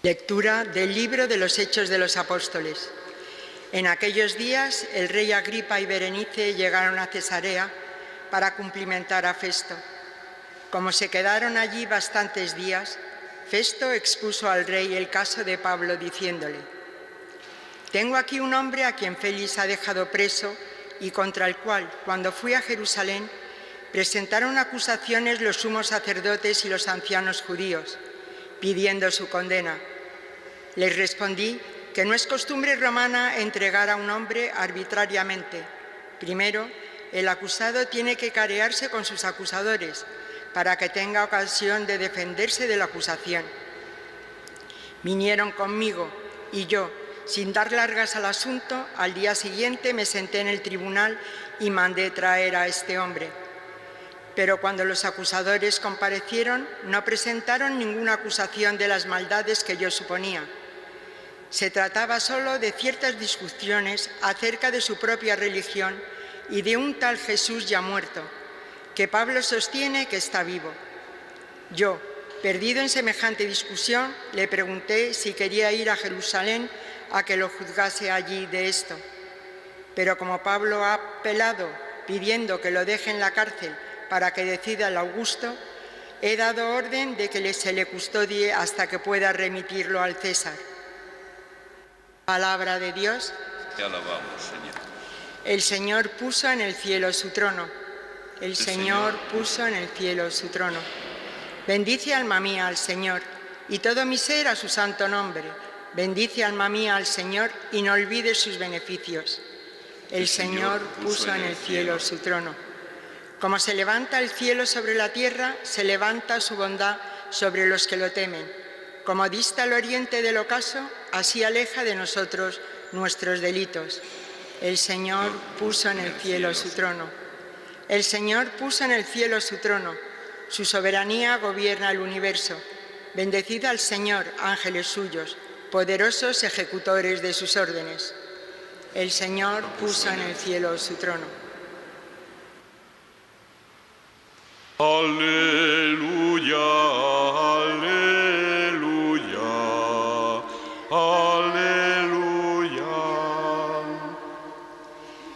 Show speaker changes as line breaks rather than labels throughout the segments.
Lectura del libro de los Hechos de los Apóstoles. En aquellos días el rey Agripa y Berenice llegaron a Cesarea para cumplimentar a Festo. Como se quedaron allí bastantes días, Festo expuso al rey el caso de Pablo diciéndole: «Tengo aquí un hombre a quien Félix ha dejado preso y contra el cual, cuando fui a Jerusalén, presentaron acusaciones los sumos sacerdotes y los ancianos judíos, pidiendo su condena. Les respondí que no es costumbre romana entregar a un hombre arbitrariamente. Primero, el acusado tiene que carearse con sus acusadores para que tenga ocasión de defenderse de la acusación. Vinieron conmigo y yo, sin dar largas al asunto, al día siguiente me senté en el tribunal y mandé traer a este hombre. Pero cuando los acusadores comparecieron, no presentaron ninguna acusación de las maldades que yo suponía. Se trataba solo de ciertas discusiones acerca de su propia religión y de un tal Jesús ya muerto, que Pablo sostiene que está vivo. Yo, perdido en semejante discusión, le pregunté si quería ir a Jerusalén a que lo juzgase allí de esto. Pero como Pablo ha apelado pidiendo que lo deje en la cárcel para que decida el Augusto, he dado orden de que se le custodie hasta que pueda remitirlo al César». Palabra de Dios.
Te alabamos, Señor.
El Señor puso en el cielo su trono. El Señor puso en el cielo su trono. Bendice, alma mía, al Señor, y todo mi ser a su santo nombre. Bendice, alma mía, al Señor, y no olvides sus beneficios. El Señor puso en el cielo su trono. Como se levanta el cielo sobre la tierra, se levanta su bondad sobre los que lo temen. Como dista el oriente del ocaso, así aleja de nosotros nuestros delitos. El Señor puso en el cielo su trono. El Señor puso en el cielo su trono. Su soberanía gobierna el universo. Bendecid al Señor, ángeles suyos, poderosos ejecutores de sus órdenes. El Señor puso en el cielo su trono.
Aleluya, aleluya, aleluya.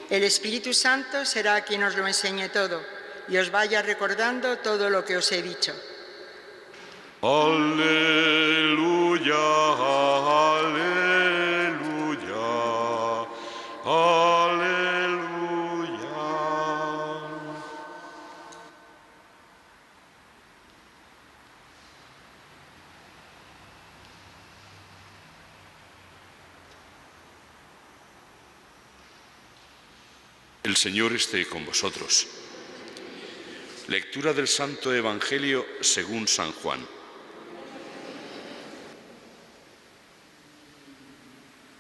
El Espíritu Santo será quien os lo enseñe todo y os vaya recordando todo lo que os he dicho.
Aleluya, aleluya, aleluya. El Señor esté con vosotros. Lectura del Santo Evangelio según San Juan.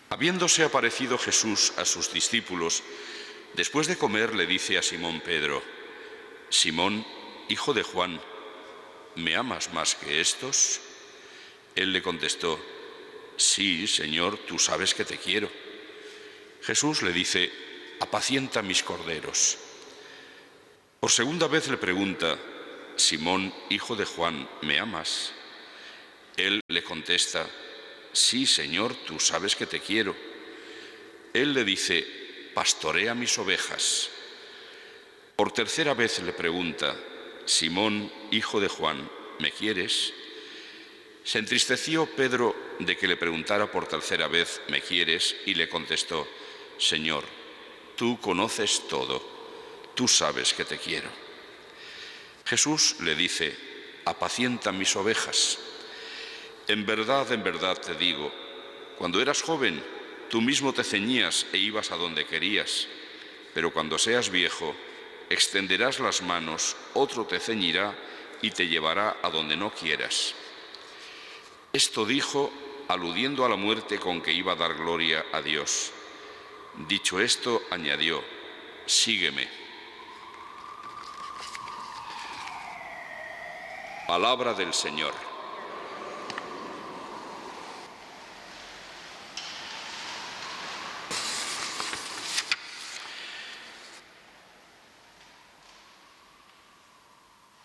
Habiéndose aparecido Jesús a sus discípulos, después de comer le dice a Simón Pedro: «Simón, hijo de Juan, ¿me amas más que estos?». Él le contestó: «Sí, Señor, tú sabes que te quiero». Jesús le dice: «Apacienta mis corderos». Por segunda vez le pregunta: «Simón, hijo de Juan, ¿me amas?». Él le contesta: «Sí, Señor, tú sabes que te quiero». Él le dice: «Pastorea mis ovejas». Por tercera vez le pregunta: «Simón, hijo de Juan, ¿me quieres?». Se entristeció Pedro de que le preguntara por tercera vez: «¿Me quieres?», y le contestó: «Señor, tú conoces todo, tú sabes que te quiero». Jesús le dice: «Apacienta mis ovejas». En verdad te digo, cuando eras joven, tú mismo te ceñías e ibas a donde querías, pero cuando seas viejo, extenderás las manos, otro te ceñirá y te llevará a donde no quieras. Esto dijo, aludiendo a la muerte con que iba a dar gloria a Dios. Dicho esto, añadió: «Sígueme». Palabra del Señor.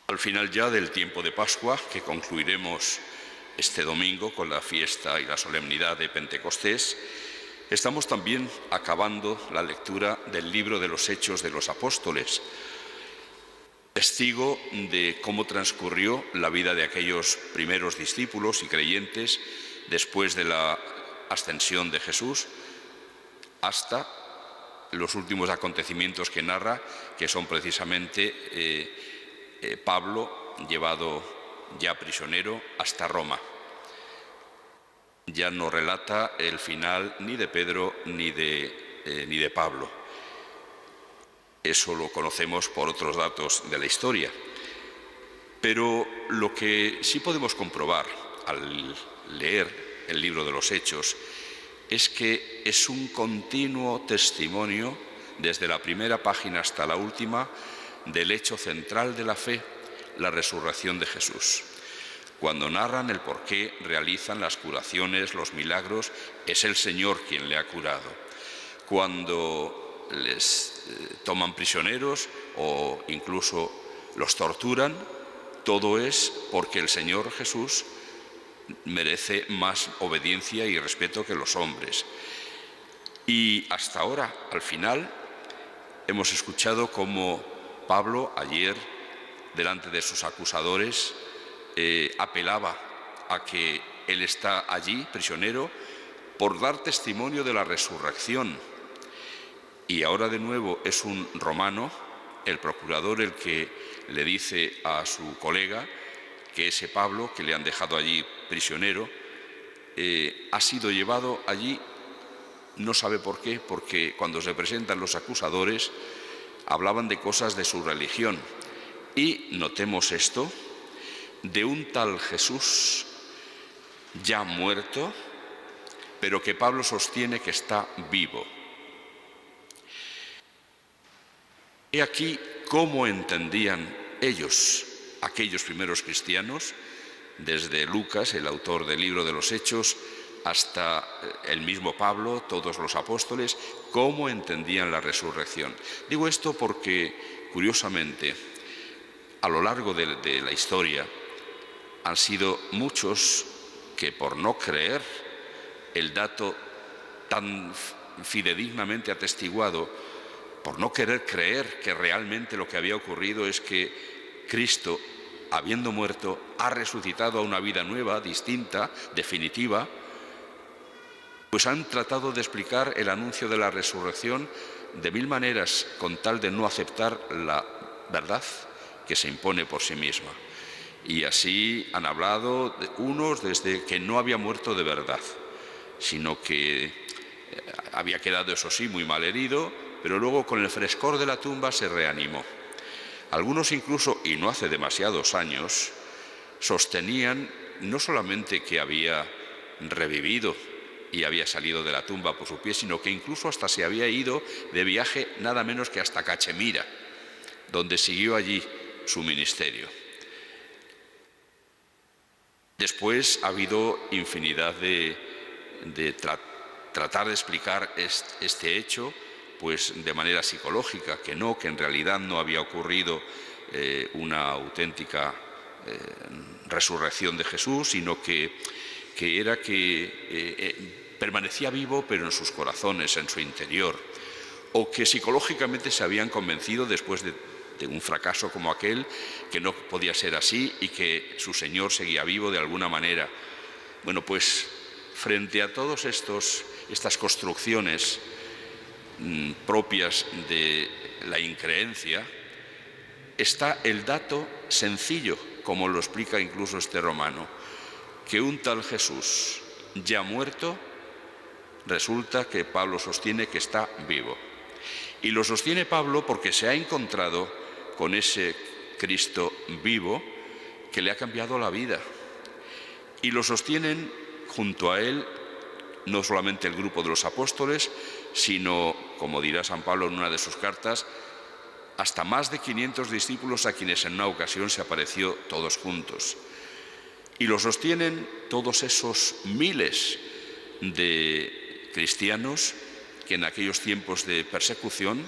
Al final ya del tiempo de Pascua, que concluiremos este domingo con la fiesta y la solemnidad de Pentecostés, estamos también acabando la lectura del libro de los Hechos de los Apóstoles, testigo de cómo transcurrió la vida de aquellos primeros discípulos y creyentes después de la ascensión de Jesús hasta los últimos acontecimientos que narra, que son precisamente Pablo llevado ya prisionero hasta Roma. Ya no relata el final ni de Pedro ni de Pablo. Eso lo conocemos por otros datos de la historia. Pero lo que sí podemos comprobar al leer el libro de los Hechos es que es un continuo testimonio, desde la primera página hasta la última, del hecho central de la fe, la resurrección de Jesús. Cuando narran el por qué realizan las curaciones, los milagros, es el Señor quien le ha curado. Cuando les toman prisioneros o incluso los torturan, todo es porque el Señor Jesús merece más obediencia y respeto que los hombres. Y hasta ahora, al final, hemos escuchado cómo Pablo, ayer, delante de sus acusadores, apelaba a que él está allí, prisionero, por dar testimonio de la resurrección. Y ahora de nuevo es un romano, el procurador, el que le dice a su colega que ese Pablo, que le han dejado allí prisionero, ha sido llevado allí, no sabe por qué, porque cuando se presentan los acusadores hablaban de cosas de su religión. Y notemos esto, de un tal Jesús ya muerto, pero que Pablo sostiene que está vivo. He aquí cómo entendían ellos, aquellos primeros cristianos, desde Lucas, el autor del libro de los Hechos, hasta el mismo Pablo, todos los apóstoles, cómo entendían la resurrección. Digo esto porque, curiosamente, a lo largo de la historia, han sido muchos que por no creer el dato tan fidedignamente atestiguado, por no querer creer que realmente lo que había ocurrido es que Cristo, habiendo muerto, ha resucitado a una vida nueva, distinta, definitiva, pues han tratado de explicar el anuncio de la resurrección de mil maneras con tal de no aceptar la verdad que se impone por sí misma. Y así han hablado unos desde que no había muerto de verdad, sino que había quedado, eso sí, muy mal herido, pero luego con el frescor de la tumba se reanimó. Algunos incluso, y no hace demasiados años, sostenían no solamente que había revivido y había salido de la tumba por su pie, sino que incluso hasta se había ido de viaje nada menos que hasta Cachemira, donde siguió allí su ministerio. Después ha habido infinidad de tratar de explicar este hecho, pues de manera psicológica, que en realidad no había ocurrido una auténtica resurrección de Jesús, sino que permanecía vivo, pero en sus corazones, en su interior, o que psicológicamente se habían convencido después de un fracaso como aquel, que no podía ser así y que su Señor seguía vivo de alguna manera. Bueno, pues frente a todas estas construcciones propias de la increencia, está el dato sencillo, como lo explica incluso este romano, que un tal Jesús ya muerto, resulta que Pablo sostiene que está vivo. Y lo sostiene Pablo porque se ha encontrado con ese Cristo vivo que le ha cambiado la vida. Y lo sostienen junto a él no solamente el grupo de los apóstoles, sino, como dirá San Pablo en una de sus cartas, hasta más de 500 discípulos a quienes en una ocasión se apareció todos juntos. Y lo sostienen todos esos miles de cristianos que en aquellos tiempos de persecución,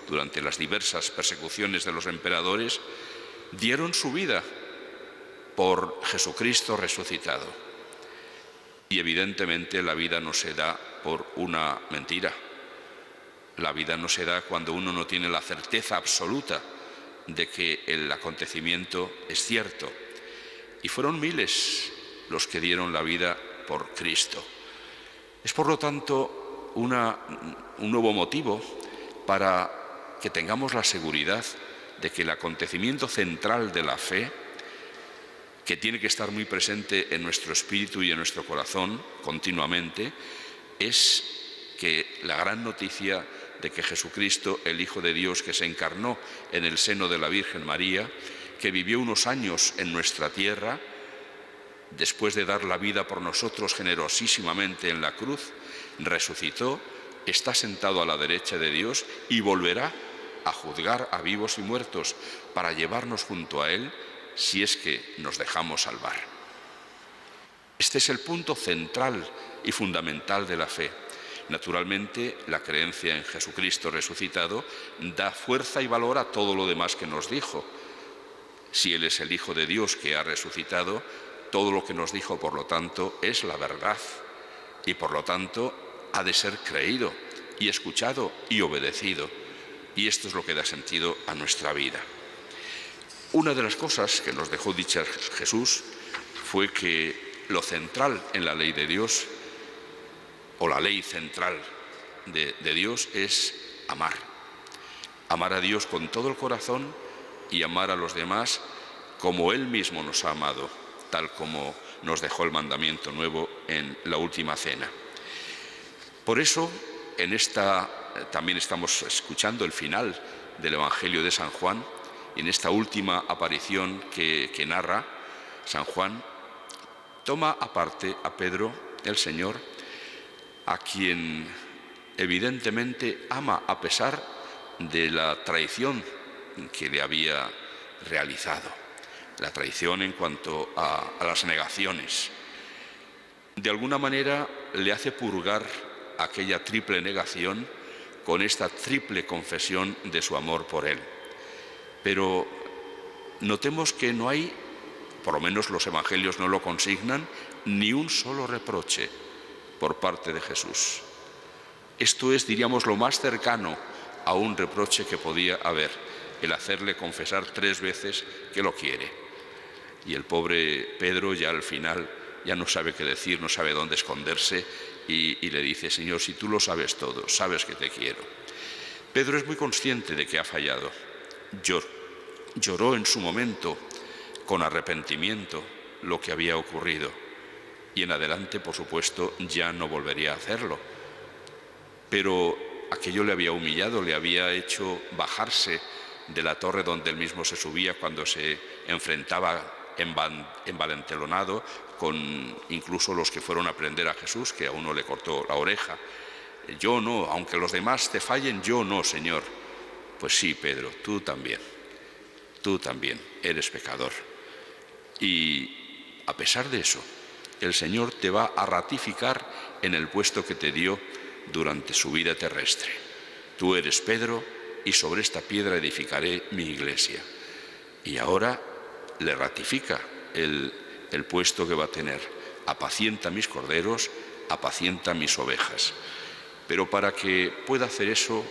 durante las diversas persecuciones de los emperadores, dieron su vida por Jesucristo resucitado. Y evidentemente la vida no se da por una mentira. La vida no se da cuando uno no tiene la certeza absoluta de que el acontecimiento es cierto. Y fueron miles los que dieron la vida por Cristo. Es por lo tanto un nuevo motivo para que tengamos la seguridad de que el acontecimiento central de la fe, que tiene que estar muy presente en nuestro espíritu y en nuestro corazón continuamente, es que la gran noticia de que Jesucristo, el Hijo de Dios, que se encarnó en el seno de la Virgen María, que vivió unos años en nuestra tierra, después de dar la vida por nosotros generosísimamente en la cruz, resucitó, está sentado a la derecha de Dios y volverá a juzgar a vivos y muertos para llevarnos junto a Él si es que nos dejamos salvar. Este es el punto central y fundamental de la fe. Naturalmente, la creencia en Jesucristo resucitado da fuerza y valor a todo lo demás que nos dijo. Si Él es el Hijo de Dios que ha resucitado, todo lo que nos dijo, por lo tanto, es la verdad y, por lo tanto, ha de ser creído y escuchado y obedecido. Y esto es lo que da sentido a nuestra vida. Una de las cosas que nos dejó dicha Jesús fue que lo central en la ley de Dios, o la ley central de Dios, es amar. Amar a Dios con todo el corazón y amar a los demás como Él mismo nos ha amado, tal como nos dejó el mandamiento nuevo en la última cena. Por eso, también estamos escuchando el final del Evangelio de San Juan, y en esta última aparición que narra San Juan, toma aparte a Pedro, el Señor, a quien evidentemente ama a pesar de la traición que le había realizado, la traición en cuanto a las negaciones. De alguna manera le hace purgar aquella triple negación con esta triple confesión de su amor por Él. Pero notemos que no hay, por lo menos los evangelios no lo consignan, ni un solo reproche por parte de Jesús. Esto es, diríamos, lo más cercano a un reproche que podía haber, el hacerle confesar 3 veces que lo quiere. Y el pobre Pedro ya al final ya no sabe qué decir, no sabe dónde esconderse y le dice: Señor, si tú lo sabes todo, sabes que te quiero. Pedro es muy consciente de que ha fallado. Lloró en su momento con arrepentimiento lo que había ocurrido y en adelante, por supuesto, ya no volvería a hacerlo. Pero aquello le había humillado, le había hecho bajarse de la torre donde él mismo se subía cuando se enfrentaba envalentonado con incluso los que fueron a prender a Jesús, que a uno le cortó la oreja. Yo no, aunque los demás te fallen, yo no, Señor. Pues sí, Pedro, tú también eres pecador. Y a pesar de eso, el Señor te va a ratificar en el puesto que te dio durante su vida terrestre. Tú eres Pedro, y sobre esta piedra edificaré mi iglesia. Y ahora le ratifica el puesto que va a tener. Apacienta mis corderos, apacienta mis ovejas. Pero para que pueda hacer eso,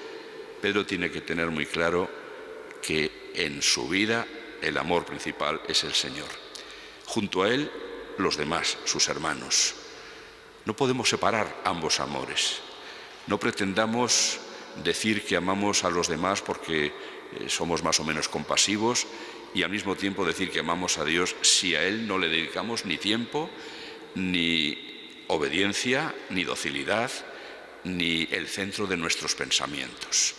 Pedro tiene que tener muy claro que en su vida el amor principal es el Señor. Junto a Él, los demás, sus hermanos. No podemos separar ambos amores. No pretendamos decir que amamos a los demás porque somos más o menos compasivos y al mismo tiempo decir que amamos a Dios si a Él no le dedicamos ni tiempo, ni obediencia, ni docilidad, ni el centro de nuestros pensamientos.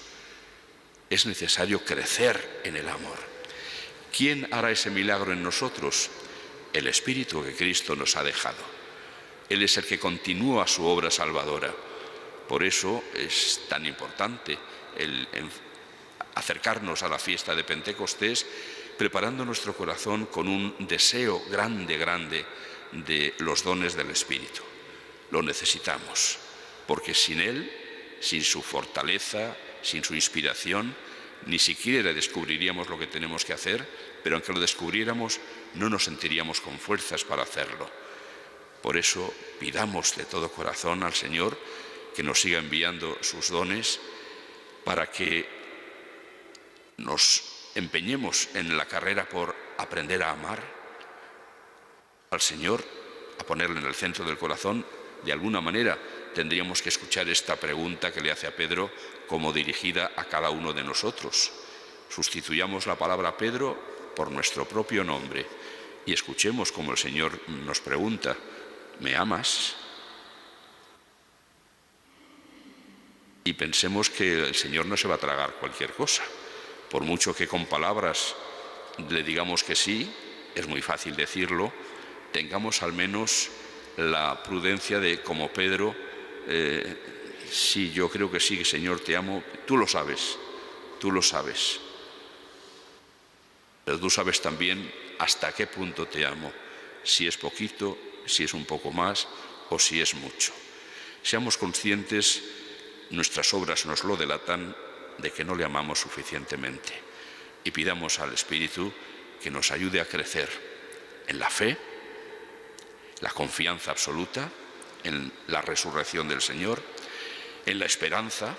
Es necesario crecer en el amor. ¿Quién hará ese milagro en nosotros? El Espíritu que Cristo nos ha dejado. Él es el que continúa su obra salvadora. Por eso es tan importante el acercarnos a la fiesta de Pentecostés, preparando nuestro corazón con un deseo grande de los dones del Espíritu. Lo necesitamos, porque sin Él, sin su fortaleza, sin su inspiración, ni siquiera descubriríamos lo que tenemos que hacer, pero aunque lo descubriéramos, no nos sentiríamos con fuerzas para hacerlo. Por eso pidamos de todo corazón al Señor que nos siga enviando sus dones para que nos empeñemos en la carrera por aprender a amar al Señor, a ponerle en el centro del corazón. De alguna manera tendríamos que escuchar esta pregunta que le hace a Pedro como dirigida a cada uno de nosotros. Sustituyamos la palabra Pedro por nuestro propio nombre y escuchemos como el Señor nos pregunta: ¿me amas? Y pensemos que el Señor no se va a tragar cualquier cosa. Por mucho que con palabras le digamos que sí, es muy fácil decirlo, tengamos al menos la prudencia de, como Pedro, sí, yo creo que sí, Señor, te amo, tú lo sabes, pero tú sabes también hasta qué punto te amo, si es poquito, si es un poco más o si es mucho. Seamos conscientes, nuestras obras nos lo delatan, de que no le amamos suficientemente, y pidamos al Espíritu que nos ayude a crecer en la fe, la confianza absoluta en la resurrección del Señor, en la esperanza,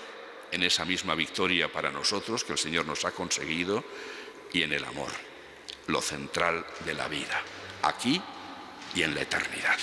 en esa misma victoria para nosotros que el Señor nos ha conseguido, y en el amor, lo central de la vida, aquí y en la eternidad.